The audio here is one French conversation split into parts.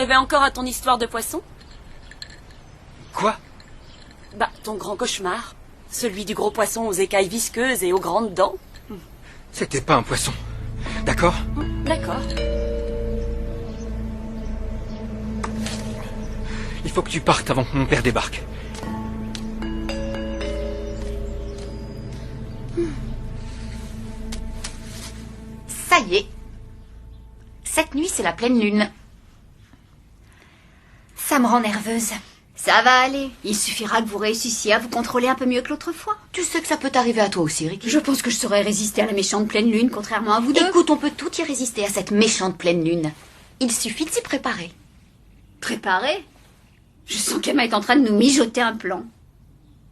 rêvais encore à ton histoire de poisson? Quoi? Bah, ton grand cauchemar. Celui du gros poisson aux écailles visqueuses et aux grandes dents. C'était pas un poisson. D'accord? D'accord. Il faut que tu partes avant que mon père débarque. Ça y est. Cette nuit, c'est la pleine lune. Ça me rend nerveuse. Ça va aller. Il suffira que vous réussissiez à vous contrôler un peu mieux que l'autre fois. Tu sais que ça peut t'arriver à toi aussi, Ricky. Je pense que je saurais résister à la méchante pleine lune, contrairement à vous deux. Écoute, on peut tout y résister à cette méchante pleine lune. Il suffit de s'y préparer. Préparé? Je sens qu'Emma est en train de nous mijoter un plan.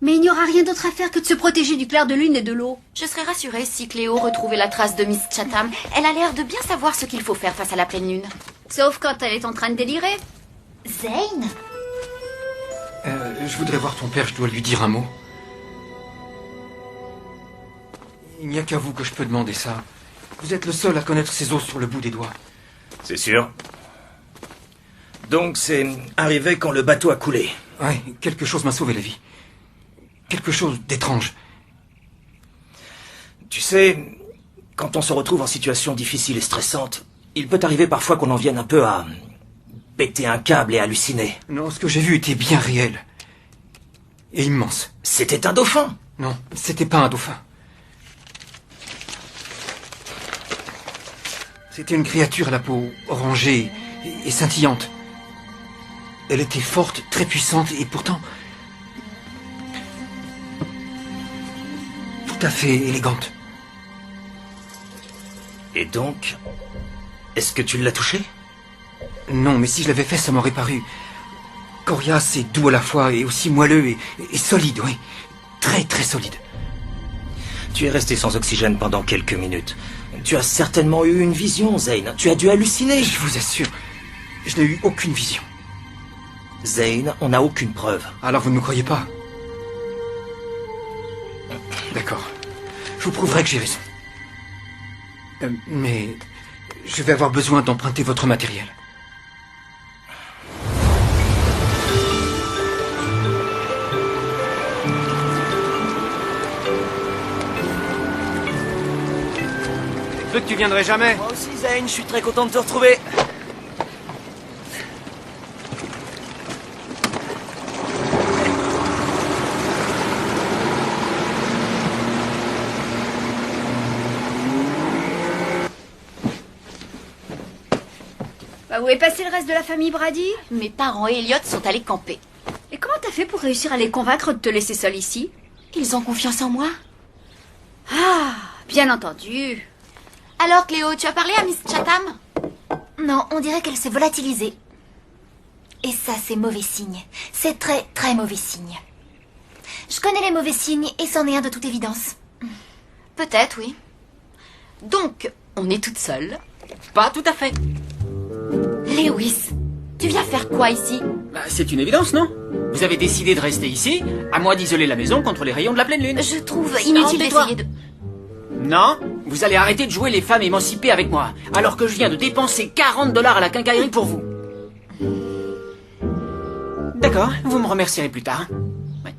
Mais il n'y aura rien d'autre à faire que de se protéger du clair de lune et de l'eau. Je serais rassurée si Cléo retrouvait la trace de Miss Chatham. Elle a l'air de bien savoir ce qu'il faut faire face à la pleine lune. Sauf quand elle est en train de délirer. Zane? Je voudrais voir ton père, je dois lui dire un mot. Il n'y a qu'à vous que je peux demander ça. Vous êtes le seul à connaître ses os sur le bout des doigts. C'est sûr. Donc c'est arrivé quand le bateau a coulé. Ouais, quelque chose m'a sauvé la vie. Quelque chose d'étrange. Tu sais, quand on se retrouve en situation difficile et stressante, il peut arriver parfois qu'on en vienne un peu à péter un câble et halluciner. Non, ce que j'ai vu était bien réel. Et immense. C'était un dauphin. Non, c'était pas un dauphin. C'était une créature à la peau orangée et scintillante. Elle était forte, très puissante et pourtant tout à fait élégante. Et donc, est-ce que tu l'as touché? Non, mais si je l'avais fait, ça m'aurait paru coriace et doux à la fois, et aussi moelleux et solide, oui. Très, très solide. Tu es resté sans oxygène pendant quelques minutes. Tu as certainement eu une vision, Zane. Tu as dû halluciner. Je vous assure, je n'ai eu aucune vision. Zane, on n'a aucune preuve. Alors vous ne me croyez pas? D'accord. Je vous prouverai que j'ai raison. Mais je vais avoir besoin d'emprunter votre matériel. J'ai cru que tu viendrais jamais. Moi aussi, Zane, je suis très content de te retrouver. Bah, où est passé le reste de la famille Brady? Mes parents et Elliot sont allés camper. Et comment t'as fait pour réussir à les convaincre de te laisser seule ici? Ils ont confiance en moi. Ah, bien entendu. Alors, Cléo, tu as parlé à Miss Chatham? Non, on dirait qu'elle s'est volatilisée. Et ça, c'est mauvais signe. C'est très, très mauvais signe. Je connais les mauvais signes et c'en est un de toute évidence. Peut-être, oui. Donc, on est toute seule? Pas tout à fait. Lewis, tu viens faire quoi ici? Bah, c'est une évidence, non? Vous avez décidé de rester ici, à moi d'isoler la maison contre les rayons de la pleine lune. Je trouve inutile Tais-toi. d'essayer de... Non, vous allez arrêter de jouer les femmes émancipées avec moi, alors que je viens de dépenser 40 $ à la quincaillerie pour vous. D'accord, vous me remercierez plus tard. Ouais.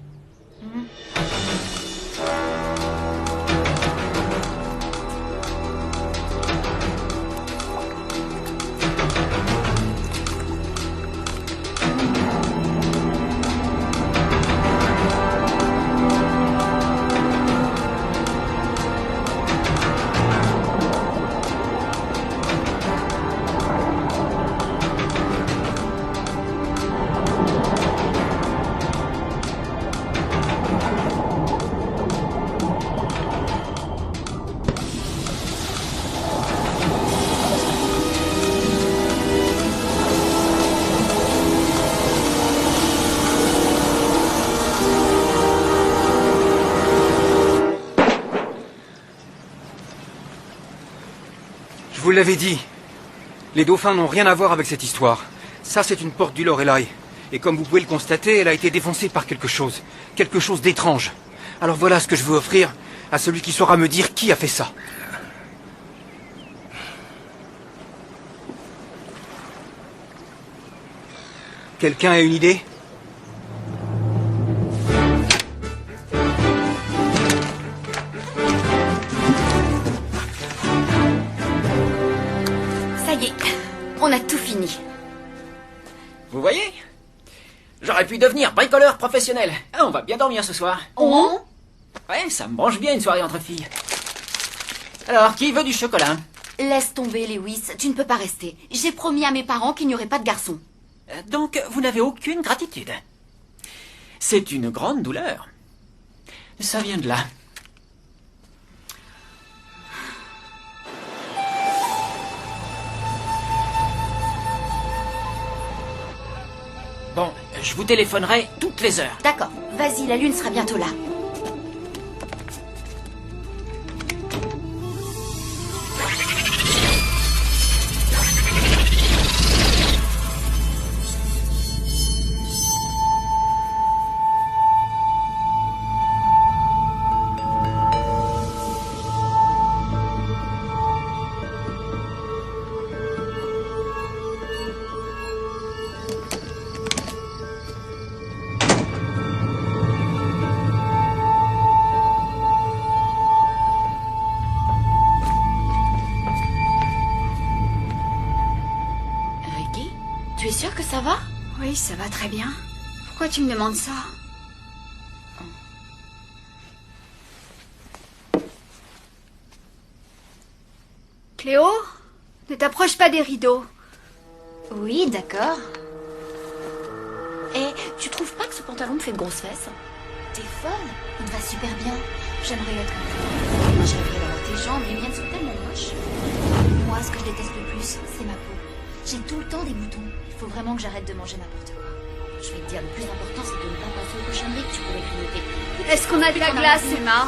Je vous l'avais dit. Les dauphins n'ont rien à voir avec cette histoire. Ça, c'est une porte du Lorelai. Et comme vous pouvez le constater, elle a été défoncée par quelque chose. Quelque chose d'étrange. Alors voilà ce que je veux offrir à celui qui saura me dire qui a fait ça. Quelqu'un a une idée? Ça y est, on a tout fini. Vous voyez? J'aurais pu devenir bricoleur professionnel. Ah, on va bien dormir ce soir. On Ouais, ça me branche bien une soirée entre filles. Alors, qui veut du chocolat? Laisse tomber, Lewis, tu ne peux pas rester. J'ai promis à mes parents qu'il n'y aurait pas de garçon. Donc, vous n'avez aucune gratitude. C'est une grande douleur. Ça vient de là. Bon, je vous téléphonerai toutes les heures. D'accord, vas-y, la lune sera bientôt là. Ricky, tu es sûr que ça va? Oui, ça va très bien. Pourquoi tu me demandes ça? Cléo, ne t'approche pas des rideaux. Oui, d'accord. Et tu trouves pas que ce pantalon me fait de grosses fesses? T'es folle. Il te va super bien. J'aimerais être comme toi. Moi, je rêverais d'avoir tes jambes, les miennes sont tellement moches. Moi, ce que je déteste le plus, c'est ma peau. J'ai tout le temps des boutons. Il faut vraiment que j'arrête de manger n'importe quoi. Je vais te dire, le plus important, c'est de ne pas passer aux cochonneries que tu pourrais grignoter. Est-ce qu'on a de la glace, Emma?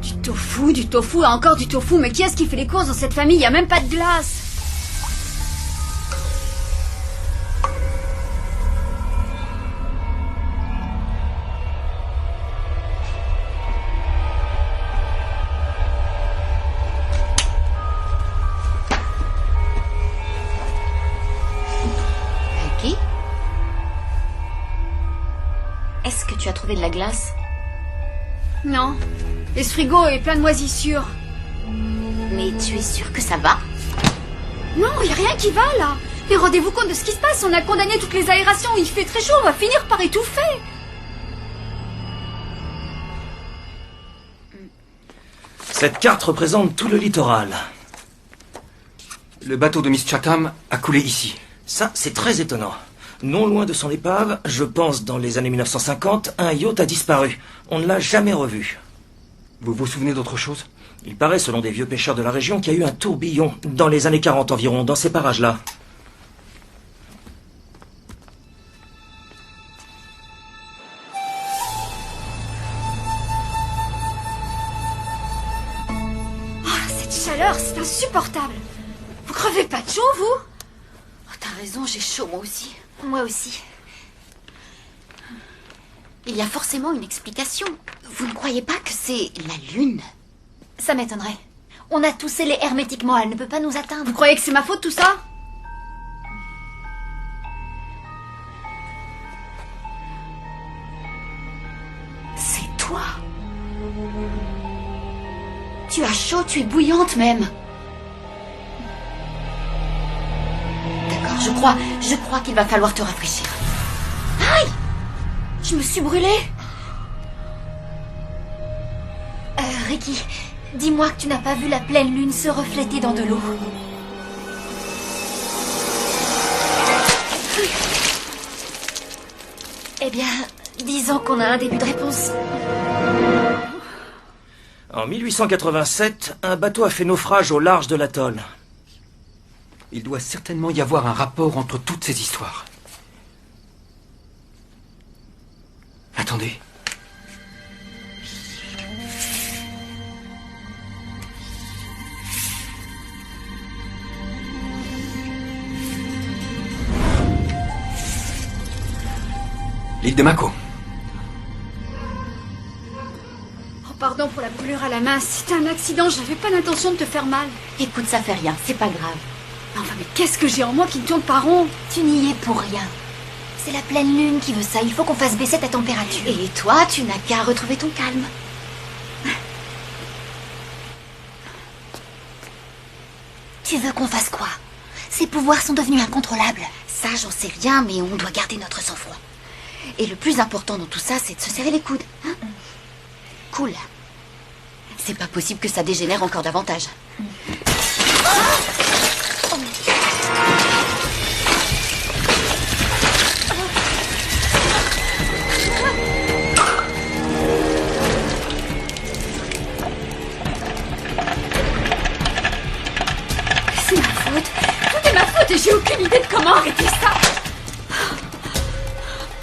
Du tofu et encore du tofu. Mais qui est-ce qui fait les courses dans cette famille? Il n'y a même pas de glace. Ricky, Est-ce que tu as trouvé de la glace? Non. Et ce frigo est plein de moisissures. Mais tu es sûre que ça va? Non, il n'y a rien qui va là. Mais rendez-vous compte de ce qui se passe. On a condamné toutes les aérations. Il fait très chaud. On va finir par étouffer. Cette carte représente tout le littoral. Le bateau de Miss Chatham a coulé ici. Ça, c'est très étonnant. Non loin de son épave, je pense dans les années 1950, un yacht a disparu. On ne l'a jamais revu. Vous vous souvenez d'autre chose? Il paraît, selon des vieux pêcheurs de la région, qu'il y a eu un tourbillon dans les années 40 environ, dans ces parages-là. Cette chaleur, c'est insupportable. Vous crevez pas de chaud, vous? oh, t'as raison, j'ai chaud moi aussi. Moi aussi. Il y a forcément une explication. Vous ne croyez pas que c'est la lune? Ça m'étonnerait. On a tous scellé hermétiquement. Elle ne peut pas nous atteindre. Vous croyez que c'est ma faute tout ça? C'est toi. Tu as chaud, tu es bouillante même. D'accord, je crois qu'il va falloir te rafraîchir. Aïe! Je me suis brûlée. Ricky, dis-moi que tu n'as pas vu la pleine lune se refléter dans de l'eau. Eh bien, disons qu'on a un début de réponse. En 1887, un bateau a fait naufrage au large de l'atoll. Il doit certainement y avoir un rapport entre toutes ces histoires. Attendez. L'île de Mako. Oh pardon pour la brûlure à la main. C'était un accident, j'avais pas l'intention de te faire mal. Écoute, ça fait rien, c'est pas grave. Enfin, mais qu'est-ce que j'ai en moi qui ne tourne pas rond? Tu n'y es pour rien. C'est la pleine lune qui veut ça. Il faut qu'on fasse baisser ta température. Et toi, tu n'as qu'à retrouver ton calme. Tu veux qu'on fasse quoi? Ses pouvoirs sont devenus incontrôlables. Ça, j'en sais rien, mais on doit garder notre sang-froid. Et le plus important dans tout ça, c'est de se serrer les coudes. Hein? Cool. C'est pas possible que ça dégénère encore davantage. C'est ma faute. Tout est ma faute et j'ai aucune idée de comment arrêter ça.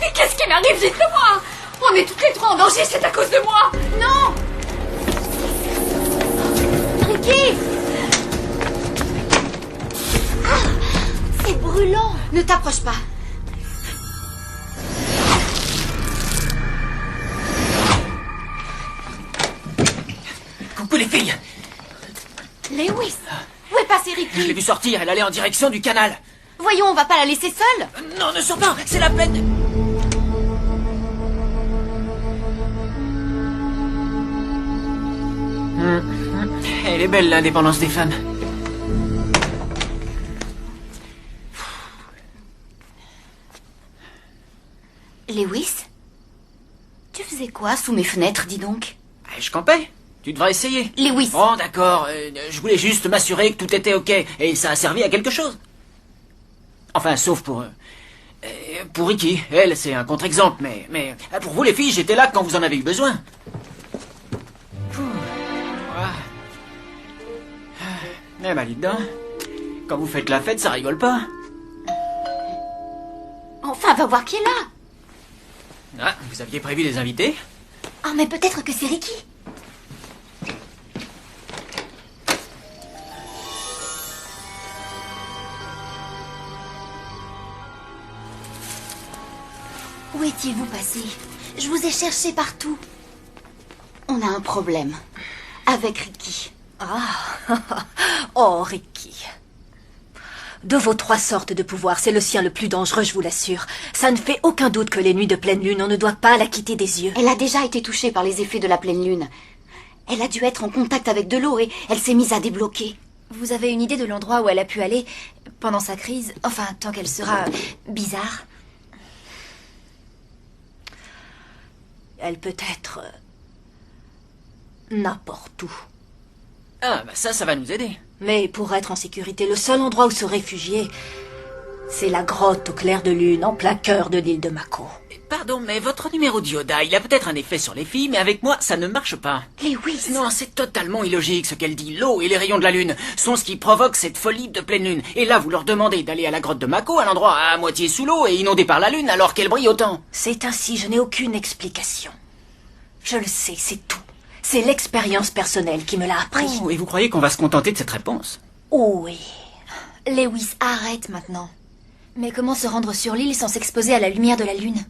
Mais qu'est-ce qui m'arrive? Dites-le moi. On est toutes les trois en danger, c'est à cause de moi. Non. Ricky! C'est brûlant. Ne t'approche pas. Coucou les filles! Lewis, où est passée Je l'ai Ricky? vue sortir, elle allait en direction du canal. Voyons, on va pas la laisser seule. Non, ne sors pas, c'est la pleine... Elle est belle, l'indépendance des femmes. Lewis, tu faisais quoi sous mes fenêtres, dis donc? Je campais. Tu devrais essayer. Lewis, Oh, d'accord. Je voulais juste m'assurer que tout était OK. Et ça a servi à quelque chose. Enfin, sauf pour Ricky. Elle, c'est un contre-exemple. Mais pour vous, les filles, j'étais là quand vous en avez eu besoin. Ah. Eh ben, dites donc. Quand vous faites la fête, ça rigole pas. enfin, va voir qui est là. Ah, vous aviez prévu des invités? Oh, mais peut-être que c'est Ricky. Où étiez-vous passé? Je vous ai cherché partout. On a un problème. Avec Ricky. Oh, Ricky. De vos 3 sortes de pouvoirs, c'est le sien le plus dangereux, je vous l'assure. Ça ne fait aucun doute que les nuits de pleine lune, on ne doit pas la quitter des yeux. Elle a déjà été touchée par les effets de la pleine lune. Elle a dû être en contact avec de l'eau et elle s'est mise à débloquer. Vous avez une idée de l'endroit où elle a pu aller pendant sa crise? Enfin, tant qu'elle sera bizarre. Elle peut être... n'importe où. Ah, bah ça va nous aider. Mais pour être en sécurité, le seul endroit où se réfugier, c'est la grotte au clair de lune, en plein cœur de l'île de Mako. Pardon, mais votre numéro d'Yoda, il a peut-être un effet sur les filles, mais avec moi, ça ne marche pas. Lewis, Non, c'est totalement illogique ce qu'elle dit. L'eau et les rayons de la lune sont ce qui provoque cette folie de pleine lune. Et là, vous leur demandez d'aller à la grotte de Mako, un endroit à moitié sous l'eau et inondé par la lune, alors qu'elle brille autant. C'est ainsi, je n'ai aucune explication. Je le sais, c'est tout. C'est l'expérience personnelle qui me l'a appris. Oh, et vous croyez qu'on va se contenter de cette réponse? Oh oui. Lewis, arrête maintenant. Mais comment se rendre sur l'île sans s'exposer à la lumière de la lune?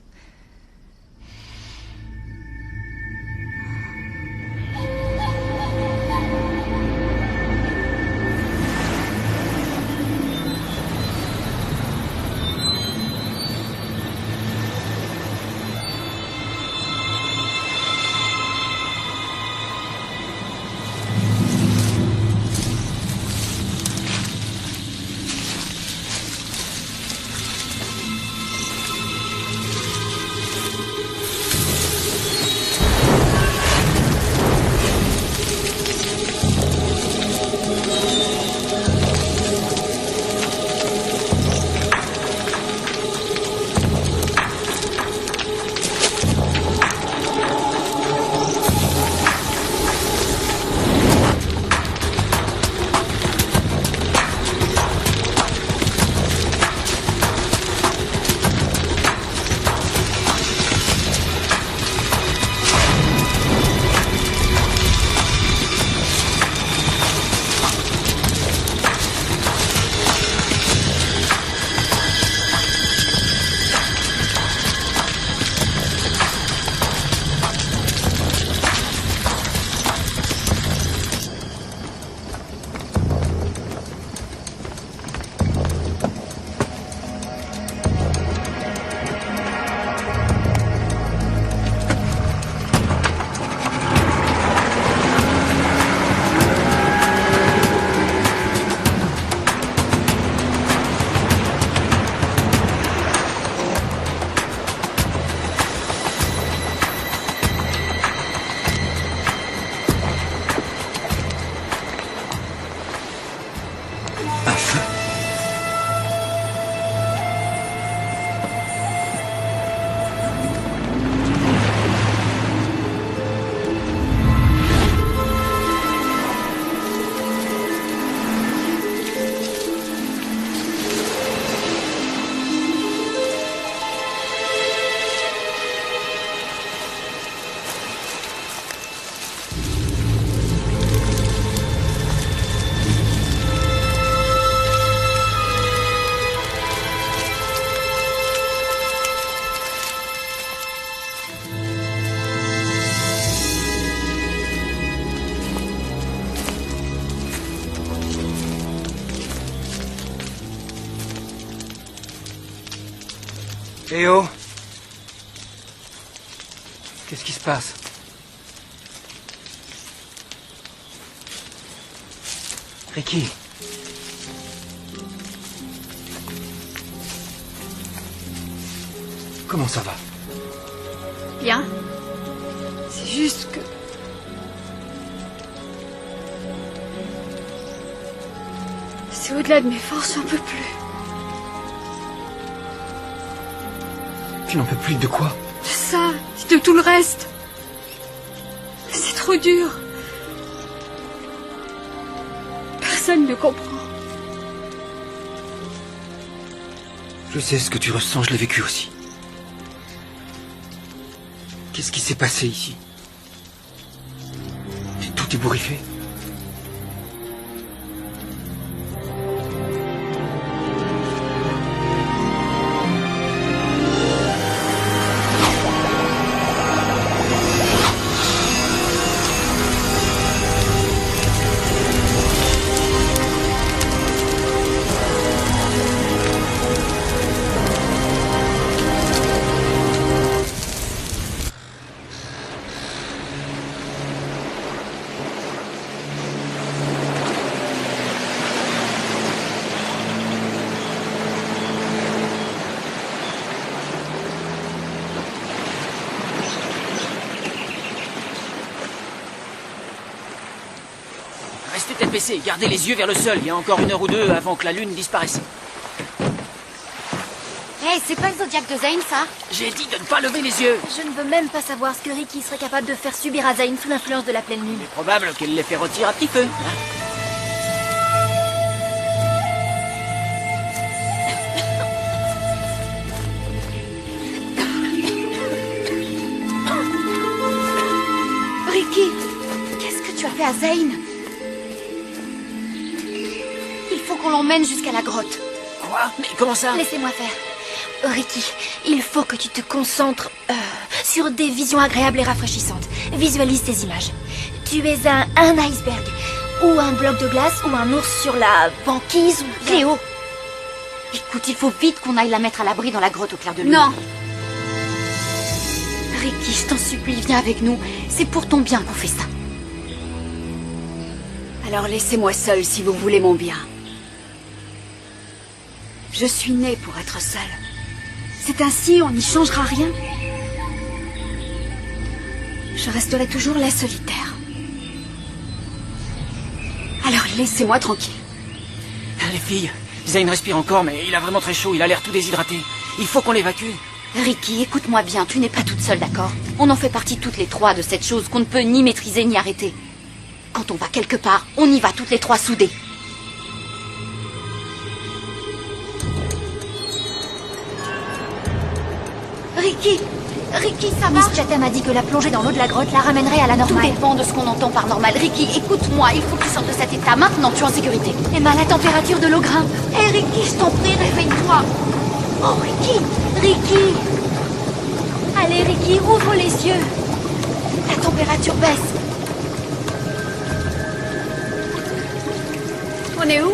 Cléo? Qu'est-ce qui se passe? Ricky? Comment ça va? Bien. C'est juste que... C'est au-delà de mes forces, j'en peux plus. Tu n'en peux plus de quoi? De ça, de tout le reste. C'est trop dur. Personne ne comprend. Je sais ce que tu ressens, je l'ai vécu aussi. Qu'est-ce qui s'est passé ici? Tout est bourriffé. Restez tête baissée, gardez les yeux vers le sol. Il y a encore 1 heure ou 2 avant que la lune disparaisse. Hé, c'est pas le Zodiac de Zane, ça? J'ai dit de ne pas lever les yeux. Je ne veux même pas savoir ce que Ricky serait capable de faire subir à Zane sous l'influence de la pleine lune. Il est probable qu'elle les fait rôtir à petit feu. Ricky, qu'est-ce que tu as fait à Zane? Il faut qu'on l'emmène jusqu'à la grotte. Quoi? Mais comment ça? Laissez-moi faire. Ricky, il faut que tu te concentres sur des visions agréables et rafraîchissantes. Visualise ces images. Tu es un iceberg, ou un bloc de glace, ou un ours sur la banquise, ou... Cléo! Écoute, il faut vite qu'on aille la mettre à l'abri dans la grotte au clair de lune. Non. Ricky, je t'en supplie, viens avec nous. C'est pour ton bien qu'on fait ça. Alors laissez-moi seule si vous voulez mon bien. Je suis née pour être seule. C'est ainsi, on n'y changera rien. Je resterai toujours la solitaire. Alors laissez-moi tranquille. Les filles, Zane respire encore, mais il a vraiment très chaud. Il a l'air tout déshydraté. Il faut qu'on l'évacue. Ricky, écoute-moi bien, tu n'es pas toute seule, d'accord? On en fait partie toutes les trois de cette chose qu'on ne peut ni maîtriser ni arrêter. Quand on va quelque part, on y va toutes les trois soudées. Ricky, ça va? Miss Chatham a dit que la plongée dans l'eau de la grotte la ramènerait à la Tout normale. dépend de ce qu'on entend par normal. Ricky, écoute-moi, il faut que tu sortes de cet état maintenant, tu es en sécurité. Emma, la température de l'eau grimpe. Hé Ricky, je t'en prie, réveille-toi. Oh Ricky, Allez, Ricky, ouvre les yeux. la température baisse. On est où?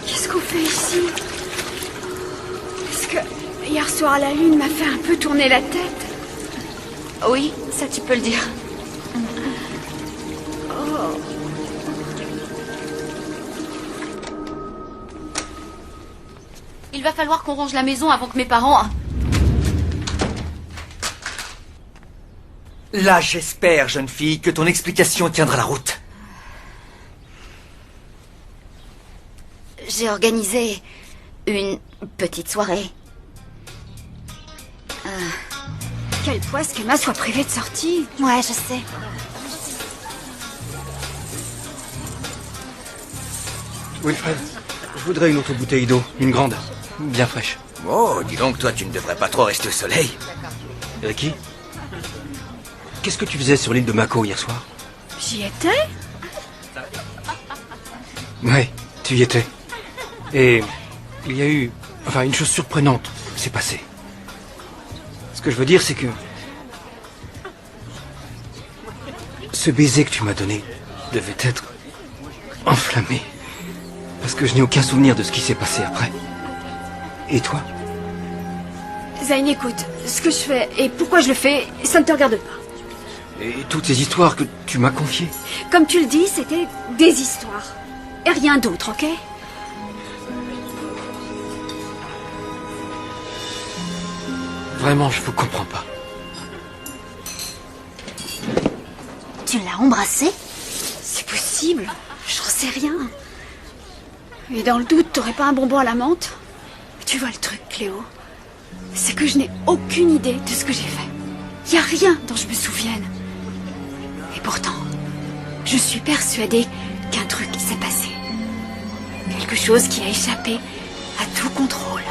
Qu'est-ce qu'on fait ici? Est-ce que hier soir la lune m'a fait un peu tourner la tête? Oui, ça tu peux le dire. Il va falloir qu'on range la maison avant que mes parents... Là, j'espère, jeune fille, que ton explication tiendra la route. J'ai organisé une petite soirée. Quelle poisse qu'Emma soit privée de sortie. Ouais, je sais. Wilfred, je voudrais une autre bouteille d'eau, une grande, bien fraîche. Oh, dis donc, toi, tu ne devrais pas trop rester au soleil. Ricky, qu'est-ce que tu faisais sur l'île de Mako hier soir? J'y étais? Ouais, tu y étais. Et il y a eu... Enfin, une chose surprenante s'est passée. Ce que je veux dire, c'est que... Ce baiser que tu m'as donné devait être enflammé. Parce que je n'ai aucun souvenir de ce qui s'est passé après. Et toi? Zayn, écoute, ce que je fais et pourquoi je le fais, ça ne te regarde pas. Et toutes ces histoires que tu m'as confiées? Comme tu le dis, c'était des histoires. Et rien d'autre, ok? Vraiment, je vous comprends pas. Tu l'as embrassé? C'est possible, j'en sais rien. Et dans le doute, t'aurais pas un bonbon à la menthe? Tu vois le truc, Cléo, c'est que je n'ai aucune idée de ce que j'ai fait. Y a rien dont je me souvienne. Et pourtant, je suis persuadée qu'un truc s'est passé. Quelque chose qui a échappé à tout contrôle.